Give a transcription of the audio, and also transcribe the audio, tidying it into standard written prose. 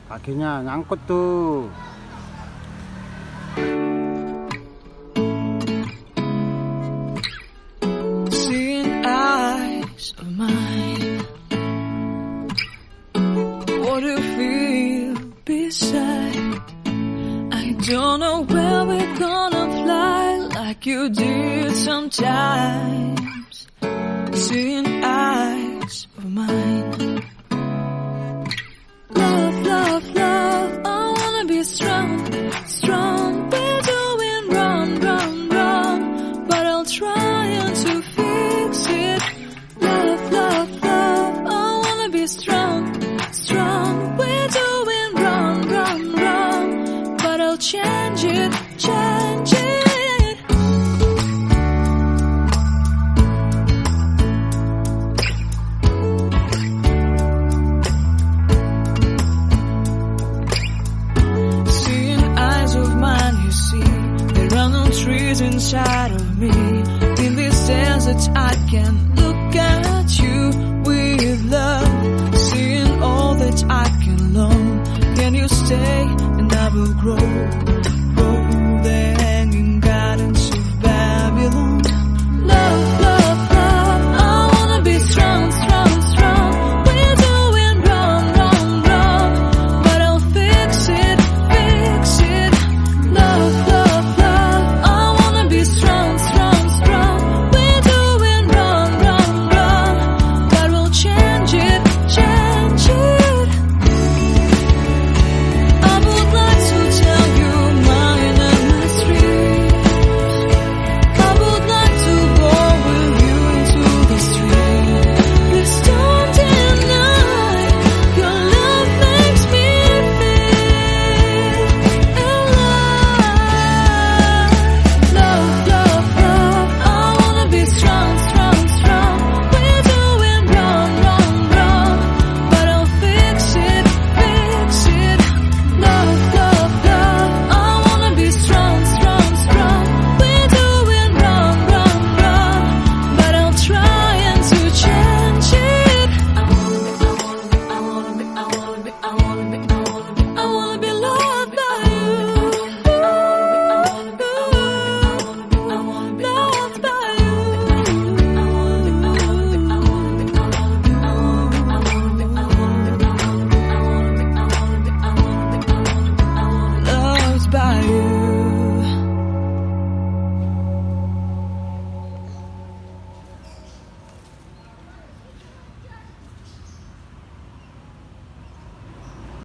Akhirnya nyangkut tuh. Seeing eyes of mine, what do you feel beside? I don't know where we're gonna fly like you did sometimes. Seeing eyes of mine. Love, love, love, I wanna be strong, strong. We're doing wrong, wrong, wrong, but I'll try to fix it. Love, love, love, I wanna be strong, strong. We're doing wrong, wrong, wrong, but I'll change it, change it. Trees inside of me. In this desert I can look at you with love. Seeing all that I can learn. Can you stay and I will grow?